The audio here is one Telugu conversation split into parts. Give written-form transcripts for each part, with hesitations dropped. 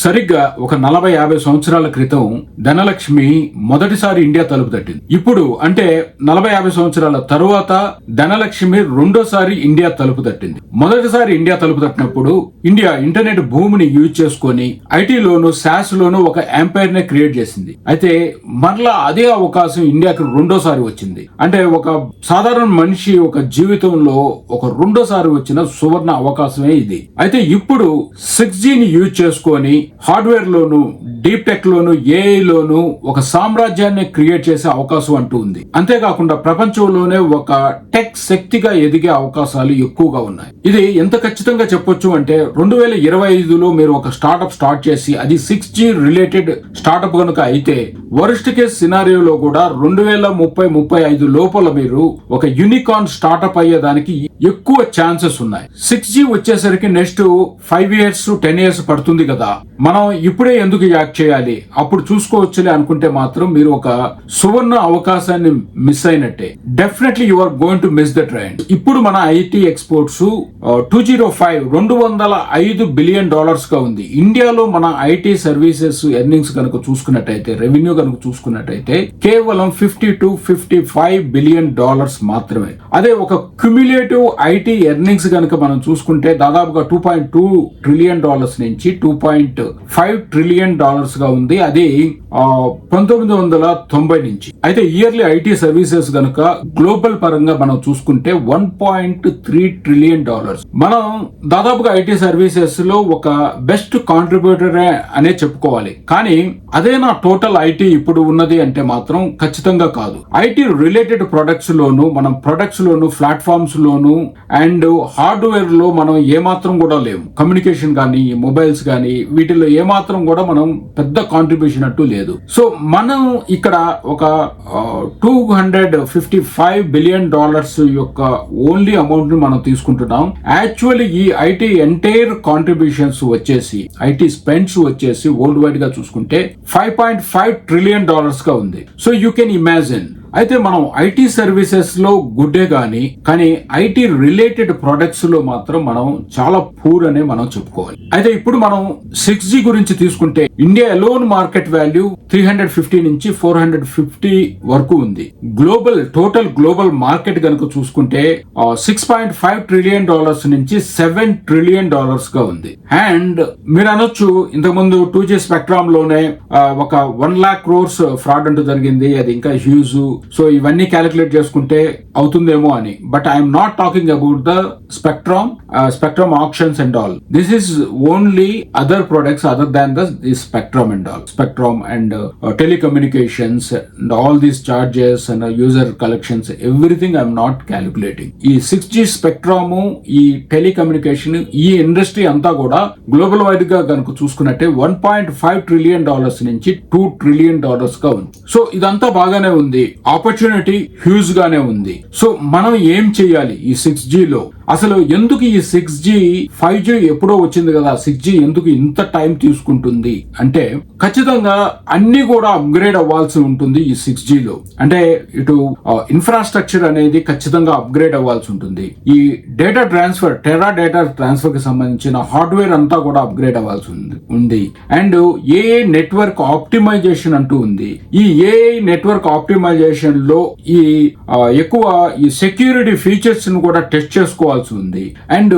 సరిగ్గా ఒక 40-50 సంవత్సరాల క్రితం ధనలక్ష్మి మొదటిసారి ఇండియా తలుపు తట్టింది. ఇప్పుడు అంటే 40-50 సంవత్సరాల తరువాత ధనలక్ష్మి రెండోసారి ఇండియా తలుపు తట్టింది. మొదటిసారి ఇండియా తలుపు తట్టినప్పుడు ఇండియా ఇంటర్నెట్ భూమిని యూజ్ చేసుకొని ఐటీలోను SaaS లోను ఒక ఎంపైర్ నే క్రియేట్ చేసింది. అయితే మరలా అదే అవకాశం ఇండియాకి రెండోసారి వచ్చింది. అంటే ఒక సాధారణ మనిషి ఒక జీవితంలో ఒక రెండోసారి వచ్చిన సువర్ణ అవకాశమే ఇది. అయితే ఇప్పుడు 6G ని యూజ్ చేసుకొని హార్డ్వేర్ లోను, డీప్ టెక్ లోను, ఏఐ లోను ఒక సామ్రాజ్యాన్ని క్రియేట్ చేసే అవకాశం అంటూ ఉంది. అంతేకాకుండా ప్రపంచంలోనే ఒక టెక్ శక్తిగా ఎదిగే అవకాశాలు ఎక్కువగా ఉన్నాయి. ఇది ఎంత ఖచ్చితంగా చెప్పొచ్చు అంటే 2025లో మీరు ఒక స్టార్ట్అప్ స్టార్ట్ చేసి అది 6G రిలేటెడ్ స్టార్ట్అప్ కనుక అయితే వరస్ట్ కేస్ సినారియోలో కూడా 2030-35 లోపల మీరు ఒక యూనికార్న్ స్టార్ట్అప్ అయ్యేదానికి ఎక్కువ ఛాన్సెస్ ఉన్నాయి. 6G వచ్చేసరికి నెక్స్ట్ 5 years 10 years పడుతుంది కదా, మనం ఇప్పుడే ఎందుకు యాక్ట్ చేయాలి, అప్పుడు చూసుకోవచ్చులే అనుకుంటే మాత్రం మీరు ఒక సువర్ణ అవకాశాన్ని మిస్ అయినట్టే. Definitely you are going to miss the trend. ఇప్పుడు మన ఐటీ ఎక్స్పోర్ట్స్ 205 బిలియన్ డాలర్స్ గా ఉంది. ఇండియాలో మన ఐటీ సర్వీసెస్ ఎర్నింగ్స్ కనుక చూసుకున్నట్టయితే, రెవెన్యూ కనుక చూసుకున్నట్టయితే కేవలం 50-55 బిలియన్ డాలర్స్ మాత్రమే. అదే ఒక క్యుములేటివ్ ఐటీ ఎర్నింగ్స్ కనుక మనం చూసుకుంటే దాదాపుగా 2.2 ట్రిలియన్ డాలర్స్ నుంచి 2.5 ట్రిలియన్ డాలర్స్ గా ఉంది. అది 1990 నుంచి. అయితే ఇయర్లీ ఐటీ సర్వీసెస్ గనుక గ్లోబల్ పరంగా మనం చూసుకుంటే 1.3 ట్రిలియన్ డాలర్స్. మనం దాదాపుగా ఐటీ సర్వీసెస్ లో ఒక బెస్ట్ కాంట్రిబ్యూటర్ అనే చెప్పుకోవాలి. కానీ అదే నా టోటల్ ఐటీ ఇప్పుడు ఉన్నది అంటే మాత్రం ఖచ్చితంగా కాదు. ఐటీ రిలేటెడ్ ప్రొడక్ట్స్ లోను, మనం products loan, platforms loan and hardware లో మనం ఏమాత్రం కూడా లేవు. కమ్యూనికేషన్ కానీ, మొబైల్స్ కానీ వీటిలో ఏమాత్రం కూడా మనం పెద్ద కాంట్రిబ్యూషన్ అంటూ లేదు. సో మనం ఇక్కడ ఒక 255 బిలియన్ డాలర్స్ యొక్క ఓన్లీ అమౌంట్ ని మనం తీసుకుంటున్నాం. యాక్చువల్లీ ఈ ఐటీ ఎంటైర్ కాంట్రిబ్యూషన్స్ వచ్చేసి, ఐటీ స్పెండ్స్ వచ్చేసి వరల్డ్ వైడ్ గా చూసుకుంటే 5.5 ట్రిలియన్ డాలర్స్ గా ఉంది. So you can imagine. అయితే మనం ఐటీ సర్వీసెస్ లో గుడ్డే కానీ ఐటీ రిలేటెడ్ ప్రొడక్ట్స్ లో మాత్రం మనం చాలా పూర్ అనే మనం చెప్పుకోవాలి. అయితే ఇప్పుడు మనం 6G గురించి తీసుకుంటే ఇండియా అలోన్ మార్కెట్ వాల్యూ 350 నుంచి 450 వరకు ఉంది. టోటల్ గ్లోబల్ మార్కెట్ కనుక చూసుకుంటే 6.5 ట్రిలియన్ డాలర్స్ నుంచి 7 ట్రిలియన్ డాలర్స్ గా ఉంది. అండ్ మీరు అనొచ్చు ఇంతకుముందు 2G స్పెక్ట్రమ్ లోనే ఒక 1 lakh crores ఫ్రాడ్ అంటూ జరిగింది, అది ఇంకా హ్యూజ్. సో ఇవన్నీ క్యాలిక్యులేట్ చేసుకుంటే అవుతుందేమో అని. But I'm not talking about the spectrum options and all. This is only other products other than the spectrum and all. Spectrum and telecommunications and all these charges and user collections, everything I'm not calculating. ఈ 6G స్పెక్ట్రమ్, ఈ టెలికమ్యూనికేషన్, ఈ ఇండస్ట్రీ అంతా కూడా గ్లోబల్ వైడ్ గా కనుక చూసుకున్నట్టే 1.5 ట్రిలియన్ డాలర్స్ నుంచి 2 ట్రిలియన్ డాలర్స్ గా ఉంది. సో ఇదంతా బాగానే ఉంది, ఆపర్చునిటీ హ్యూజ్ గానే ఉంది. సో మనం ఏం చేయాలి ఈ 6G లో? అసలు ఎందుకు ఈ 6G 5G ఎప్పుడో వచ్చింది కదా, 6G ఎందుకు ఇంత టైం తీసుకుంటుంది అంటే ఖచ్చితంగా అన్ని కూడా అప్గ్రేడ్ అవ్వాల్సి ఉంటుంది ఈ 6G లో. అంటే ఇటు ఇన్ఫ్రాస్ట్రక్చర్ అనేది ఖచ్చితంగా అప్గ్రేడ్ అవ్వాల్సి ఉంటుంది. ఈ data transfer, Tera data transfer కి సంబంధించిన హార్డ్వేర్ అంతా కూడా అప్గ్రేడ్ అవ్వాల్సి ఉంది. అండ్ ఏఐ నెట్వర్క్ ఆప్టిమైజేషన్ అంటూ ఉంది. ఈ ఏఐ నెట్వర్క్ ఆప్టిమైజేషన్ లో ఈ ఎక్కువ ఈ సెక్యూరిటీ ఫీచర్స్ ను కూడా టెస్ట్ చేసుకోవాలి ఉంది. అండ్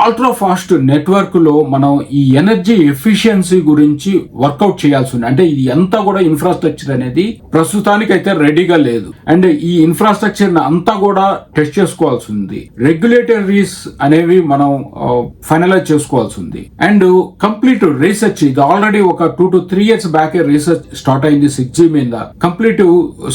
అల్ట్రా ఫాస్ట్ నెట్వర్క్ లో మనం ఈ ఎనర్జీ ఎఫిషియన్సీ గురించి వర్కౌట్ చేయాల్సి ఉంది. అంటే ఇది అంతా కూడా ఇన్ఫ్రాస్ట్రక్చర్ అనేది ప్రస్తుతానికి అయితే రెడీగా లేదు. అండ్ ఈ ఇన్ఫ్రాస్ట్రక్చర్ అంతా కూడా టెస్ట్ చేసుకోవాల్సి ఉంది. రెగ్యులేటరీస్ అనేవి మనం ఫైనలైజ్ చేసుకోవాల్సి ఉంది. అండ్ కంప్లీట్ రీసెర్చ్, ఇది ఆల్రెడీ ఒక 2 to 3 years back research start అయింది 6G మీద. కంప్లీట్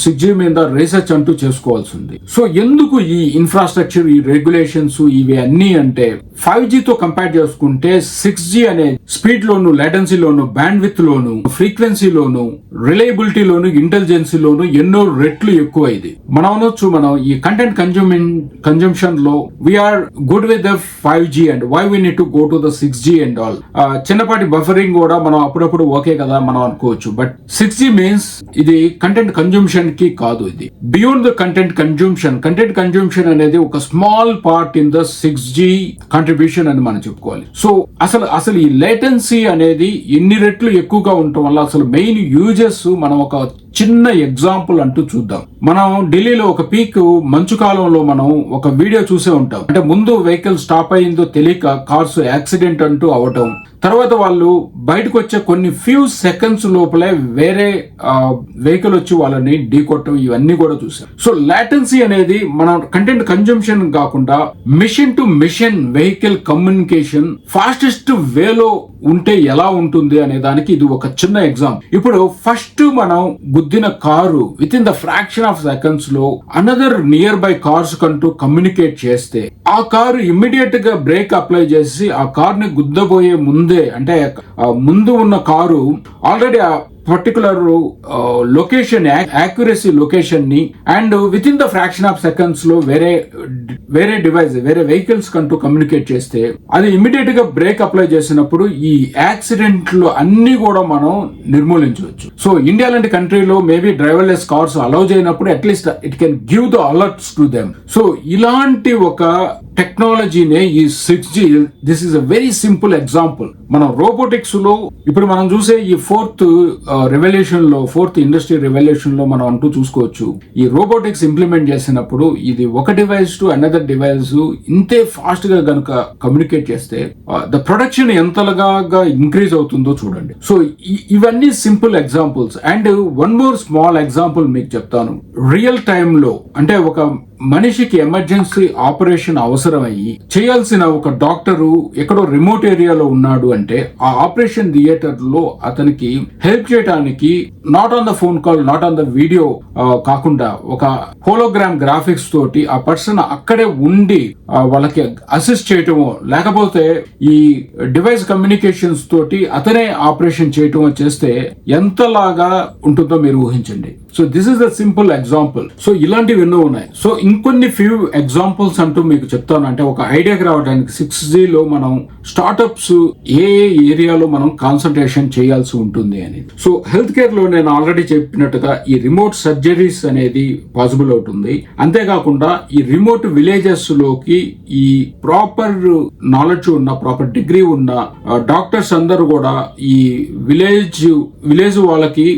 6G మీద రీసెర్చ్ అంటూ చేసుకోవాల్సి ఉంది. సో ఎందుకు ఈ ఇన్ఫ్రాస్ట్రక్చర్, ఈ రెగ్యులేషన్స్ ఇవి అన్ని అంటే 5G తో కంపేర్ చేసుకుంటే 6G అనే స్పీడ్ లోను, లేటెన్సీ లోను, బ్యాండ్ విత్ లోను, ఫ్రీక్వెన్సీ లోను, రిలయబిలిటీ లోను, ఇంటెలిజెన్సీ లోను ఎన్నో రెట్లు ఎక్కువ ఇది. మనం అనొచ్చు, మనం ఈ కంటెంట్ కన్జంప్షన్ లో we are good with the 5G and why we need to go to the 6G and all. చిన్నపాటి బఫరింగ్ కూడా మనం అప్పుడప్పుడు ఓకే కదా మనం అనుకోవచ్చు. బట్ 6G మీన్స్ ఇది కంటెంట్ కన్జంప్షన్ కి కాదు, ఇది beyond the content consumption. Content consumption అనేది ఒక small part in the 6G contribution అని మనం చెప్పుకోవాలి. సో అసలు ఈ లేటెన్సీ అనేది ఎన్ని రెట్లు ఎక్కువగా ఉండటం వల్ల అసలు మెయిన్ యూజెస్ మనం ఒక చిన్న ఎగ్జాంపుల్ అంటూ చూద్దాం. మనం ఢిల్లీలో ఒక పీక్ మంచు కాలంలో మనం ఒక వీడియో చూసే ఉంటాం. అంటే ముందు వెహికల్ స్టాప్ అయిందో తెలియక కార్స్ యాక్సిడెంట్ అంటూ అవటం, తర్వాత వాళ్ళు బయటకు వచ్చే కొన్ని ఫ్యూ సెకండ్స్ లోపలే వేరే వెహికల్ వచ్చి వాళ్ళని ఢీకొట్టడం, ఇవన్నీ కూడా చూసాం. సో లాటెన్సీ అనేది మన కంటెంట్ కన్జంప్షన్ కాకుండా mission to mission vehicle communication fastest వేలో ఉంటే ఎలా ఉంటుంది అనే దానికి ఇది ఒక చిన్న ఎగ్జాంపుల్. ఇప్పుడు ఫస్ట్ మనం గుద్దిన car within the fraction of seconds లో అనదర్ నియర్ బై కార్స్ కంటూ కమ్యూనికేట్ చేస్తే ఆ కారు ఇమ్మీడియట్ గా బ్రేక్ అప్లై చేసి ఆ కార్ ని గుద్దబోయే ముందే, అంటే ముందు ఉన్న కారు ఆల్రెడీ ఆ పర్టికులర్ లొకేషన్ యాక్యురసీ లొకేషన్ ని and within the fraction of seconds లో వేరే డివైస్ వేరే వెహికల్స్ కంటూ కమ్యూనికేట్ చేస్తే అది ఇమ్మీడియట్ గా బ్రేక్ అప్లై చేసినప్పుడు ఈ యాక్సిడెంట్లు అన్ని కూడా మనం నిర్మూలించవచ్చు. సో ఇండియా లాంటి కంట్రీలో మేబీ డ్రైవర్లెస్ కార్స్ అలౌ చేయనప్పుడు at least it can give the alerts to them. So ఇలాంటి ఒక టెక్నాలజీనే ఈ 6G. This is a very simple example. మనం రోబోటిక్స్ లో ఇప్పుడు మనం చూసే ఈ ఫోర్త్ ఇండస్ట్రీ రెవల్యూషన్ లో మనం అంటూ చూసుకోవచ్చు. ఈ రోబోటిక్స్ ఇంప్లిమెంట్ చేసినప్పుడు ఇది ఒక డివైస్ టు అనదర్ డివైస్ ఇంతే ఫాస్ట్ గా గనుక కమ్యూనికేట్ చేస్తే ద ప్రొడక్షన్ ఎంతగా ఇంక్రీజ్ అవుతుందో చూడండి. సో ఇవన్నీ simple examples. And one more small example మీకు చెప్తాను. రియల్ టైమ్ లో అంటే ఒక మనిషికి ఎమర్జెన్సీ ఆపరేషన్ అవసరమయ్యి చేయాల్సిన ఒక డాక్టరు ఎక్కడో రిమోట్ ఏరియాలో ఉన్నాడు అంటే ఆ ఆపరేషన్ థియేటర్ లో అతనికి హెల్ప్ చేయడానికి not on the phone call, not on the video కాకుండా ఒక హోలోగ్రామ్ గ్రాఫిక్స్ తోటి ఆ పర్సన్ అక్కడే ఉండి వాళ్ళకి అసిస్ట్ చేయటమో లేకపోతే ఈ డివైస్ కమ్యూనికేషన్స్ తోటి అతనే ఆపరేషన్ చేయటమో చేస్తే ఎంతలాగా ఉంటుందో మీరు ఊహించండి. So this is the simple example. So ఇలాంటివి ఎన్నో ఉన్నాయి. సో ఇంకొన్ని ఫ్యూ ఎగ్జాంపుల్స్ అంటూ మీకు చెప్తాను. అంటే ఒక ఐడియాకి రావడానికి 6G లో మనం స్టార్ట్అప్స్ ఏ ఏరియాలో మనం కాన్సన్ట్రేషన్ చేయాల్సి ఉంటుంది అనేది. సో హెల్త్ కేర్ లో నేను ఆల్రెడీ చెప్పినట్టుగా ఈ రిమోట్ సర్జరీస్ అనేది పాసిబుల్ అవుతుంది. అంతేకాకుండా ఈ రిమోట్ విలేజెస్ లోకి ఈ ప్రాపర్ నాలెడ్జ్ ఉన్న, ప్రాపర్ డిగ్రీ ఉన్న డాక్టర్స్ అందరూ కూడా ఈ విలేజ్ వాళ్ళకి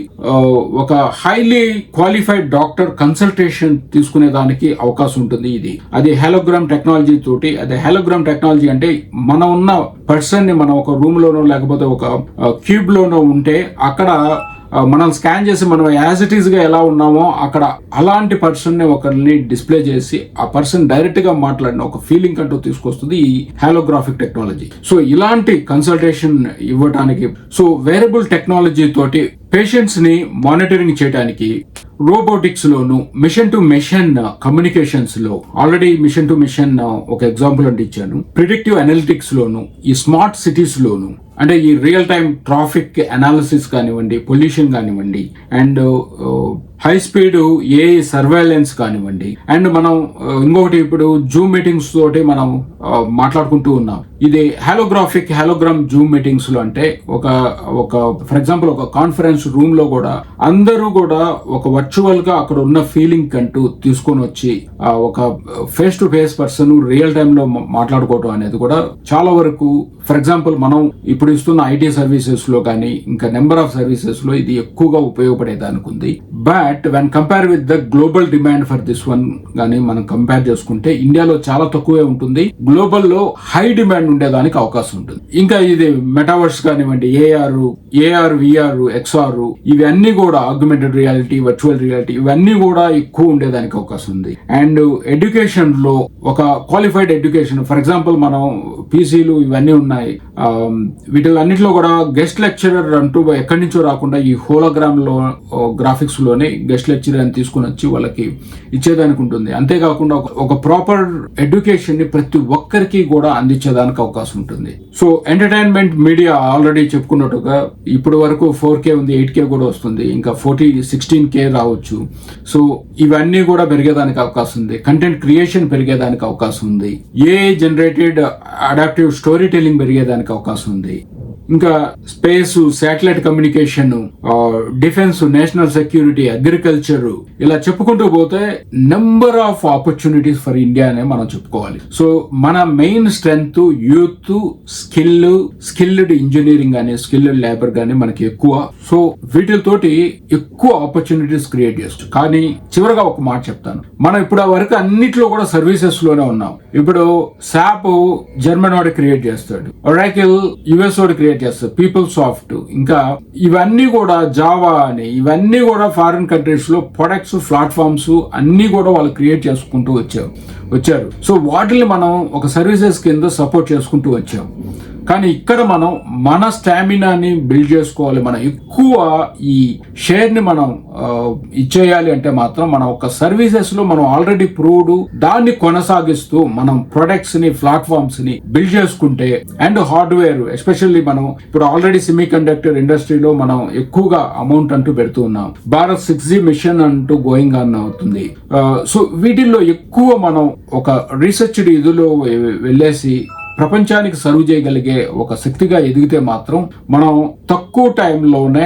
ఒక హైలీ క్వాలిఫైడ్ డాక్టర్ కన్సల్టేషన్ తీసుకునే దానికి అవకాశం ఉంటుంది. అది హాలోగ్రామ్ టెక్నాలజీ తోటి. అదే హాలోగ్రామ్ టెక్నాలజీ అంటే మనం ఉన్న పర్సన్ ని మనం ఒక రూమ్ లోనో లేకపోతే ఒక క్యూబ్ లోనో ఉంటే అక్కడ మనం స్కాన్ చేసి మనం యాజ్ ఇట్ ఈస్ గా ఎలా ఉన్నామో అక్కడ అలాంటి పర్సన్ ని ఒకరిని డిస్ప్లే చేసి ఆ పర్సన్ డైరెక్ట్ గా మాట్లాడిన ఒక ఫీలింగ్ అంటూ తీసుకొస్తుంది ఈ హాలోగ్రాఫిక్ టెక్నాలజీ. సో ఇలాంటి కన్సల్టేషన్ ఇవ్వడానికి సో వేరబుల్ టెక్నాలజీ తోటి పేషెంట్స్ ని మానిటరింగ్ చేయడానికి రోబోటిక్స్ లోను, మిషన్ టు మిషన్ కమ్యూనికేషన్స్ లో ఆల్రెడీ మిషన్ టు మిషన్ ఒక ఎగ్జాంపుల్ అంటే ఇచ్చాను. ప్రిడిక్టివ్ అనలిటిక్స్ లోను, ఈ స్మార్ట్ సిటీస్ లోను, అంటే ఈ రియల్ టైమ్ ట్రాఫిక్ అనాలిసిస్ కానివ్వండి, పొల్యూషన్ కానివ్వండి, and high speed A surveillance కానివ్వండి, అండ్ మనం ఇంకొకటి ఇప్పుడు జూమ్ మీటింగ్స్ తోటి మనం మాట్లాడుకుంటూ ఉన్నాం. ఇది హాలోగ్రామ్ జూమ్ మీటింగ్స్ లో అంటే ఒక ఫర్ ఎగ్జాంపుల్ ఒక కాన్ఫరెన్స్ రూమ్ లో కూడా అందరూ కూడా ఒక వర్చువల్ గా అక్కడ ఉన్న ఫీలింగ్ అంటూ తీసుకొని వచ్చి ఒక face to face person real time లో మాట్లాడుకోవటం అనేది కూడా చాలా వరకు ఫర్ ఎగ్జాంపుల్ మనం ఇప్పుడు ఇస్తున్న ఐటీ సర్వీసెస్ లో కానీ ఇంకా నెంబర్ ఆఫ్ సర్వీసెస్ లో ఇది ఎక్కువగా ఉపయోగపడేదానికి ఉంది. But when compare with the global demand for this one గానీ మనం కంపేర్ చేసుకుంటే ఇండియాలో చాలా తక్కువే ఉంటుంది. గ్లోబల్ లో హై డిమాండ్ ఉండేదానికి అవకాశం ఉంటుంది. ఇంకా ఇది మెటావర్స్ కానివ్వండి, ఏఆర్ విఆర్ ఎక్స్ఆర్ ఇవన్నీ కూడా ఆగ్మెంటెడ్ రియాలిటీ, వర్చువల్ రియాలిటీ ఇవన్నీ కూడా ఎక్కువ ఉండేదానికి అవకాశం ఉంది. అండ్ ఎడ్యుకేషన్ లో ఒక క్వాలిఫైడ్ ఎడ్యుకేషన్ ఫర్ ఎగ్జాంపుల్ మనం పీసీలు ఇవన్నీ ఉన్నాయి. వీటిలన్నిటిలో కూడా గెస్ట్ లెక్చరర్ అంటూ ఎక్కడి నుంచో రాకుండా ఈ హోలోగ్రామ్ లో గ్రాఫిక్స్ లోనే గెస్ట్ లెక్చరర్ అని తీసుకుని వచ్చి వాళ్ళకి ఇచ్చేదానికి ఉంటుంది. అంతేకాకుండా ఒక ప్రాపర్ ఎడ్యుకేషన్ ని ప్రతి ఒక్కరికి కూడా అందించేదానికి అవకాశం ఉంటుంది. సో ఎంటర్టైన్మెంట్ మీడియా ఆల్రెడీ చెప్పుకున్నట్టుగా ఇప్పుడు వరకు 4K ఉంది, 8K కూడా వస్తుంది, ఇంకా 16K రావచ్చు. సో ఇవన్నీ కూడా పెరిగేదానికి అవకాశం ఉంది. కంటెంట్ క్రియేషన్ పెరిగేదానికి అవకాశం ఉంది. AI generated adaptive story telling పెరిగేదానికి అవకాశం ఉంది. ఇంకా space, satellite communication, defence, national security, agriculture, ఇలా చెప్పుకుంటూ పోతే number of opportunities for India అనే మనం చెప్పుకోవాలి. సో మన main strength youth, skilled engineering గానీ, స్కిల్డ్ లేబర్ గానీ మనకి ఎక్కువ. సో వీటితోటి ఎక్కువ ఆపర్చునిటీస్ క్రియేట్ చేస్తాం. కానీ చివరిగా ఒక మాట చెప్తాను, మనం ఇప్పుడు ఆ వరకు అన్నిట్లో కూడా సర్వీసెస్ లోనే ఉన్నాం. ఇప్పుడు సాప్ జర్మన్ వాడు క్రియేట్ చేస్తాడు, ఒరాకిల్ యుఎస్ వాడు క్రియేట్ చేస్తాడు, పీపుల్ సాఫ్ట్, ఇంకా ఇవన్నీ కూడా జావా అని, ఇవన్నీ కూడా ఫారిన్ కంట్రీస్ లో ప్రొడక్ట్స్, ప్లాట్ఫామ్స్ అన్ని కూడా వాళ్ళు క్రియేట్ చేసుకుంటూ వచ్చారు. సో వాటిని మనం ఒక సర్వీసెస్ కింద సపోర్ట్ చేసుకుంటూ వచ్చాం. కానీ ఇక్కడ మనం మన స్టామినాని బిల్డ్ చేసుకోవాలి. మనం ఎక్కువ ఈ షేర్ ని మనం ఇచ్చేయాలి అంటే మాత్రం మనం ఒక సర్వీసెస్ లో మనం ఆల్రెడీ ప్రూవ్డ్ దాన్ని కొనసాగిస్తూ మనం ప్రొడక్ట్స్ ని, ప్లాట్ఫామ్స్ ని బిల్డ్ చేసుకుంటే, అండ్ హార్డ్వేర్ ఎస్పెషల్లీ మనం ఇప్పుడు ఆల్రెడీ సెమీ కండక్టర్ ఇండస్ట్రీలో మనం ఎక్కువగా అమౌంట్ అంటూ పెడుతూ ఉన్నాం. భారత్ 6G మిషన్ అంటూ గోయింగ్ ఆన్ అవుతుంది. సో వీటిల్లో ఎక్కువ మనం ఒక రీసెర్చ్ ఇదిలో వెళ్ళేసి ప్రపంచానికి సర్వ్ చేయగలిగే ఒక శక్తిగా ఎదిగితే మాత్రం మనం తక్కువ టైంలోనే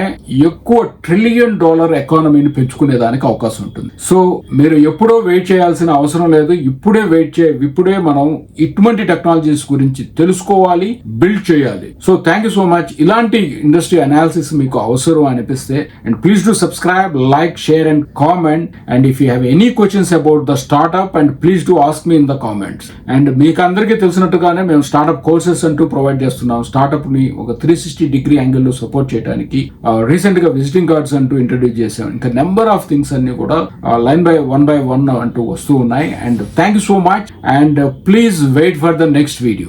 ఎక్కువ $1 ట్రిలియన్ ఎకానమీని పెంచుకునేదానికి అవకాశం ఉంటుంది. సో మీరు ఎప్పుడో వెయిట్ చేయాల్సిన అవసరం లేదు. ఇప్పుడే మనం ఇటువంటి టెక్నాలజీస్ గురించి తెలుసుకోవాలి, బిల్డ్ చేయాలి. So thank you so much. ఇలాంటి ఇండస్ట్రీ అనాలిసిస్ మీకు అవసరం అనిపిస్తే, and please do subscribe, like, share and comment. And if you have any questions about the startup, and please do ask me in the comments. And మీకు అందరికీ తెలిసినట్టుగానే మేము స్టార్ట్అప్ కోర్సెస్ అంటూ ప్రొవైడ్ చేస్తున్నాం. స్టార్ట్అప్ ని ఒక 360 డిగ్రీ యాంగిల్ లో సపోర్ట్ చేయడానికి రీసెంట్ గా విజిటింగ్ కార్డ్స్ అంటూ ఇంట్రడ్యూస్ చేసాం. ఇంకా నెంబర్ ఆఫ్ థింగ్స్ అన్ని కూడా లైన్ బై వన్ అంటూ వస్తూ ఉన్నాయి. And thank you so much, and please wait for the next video.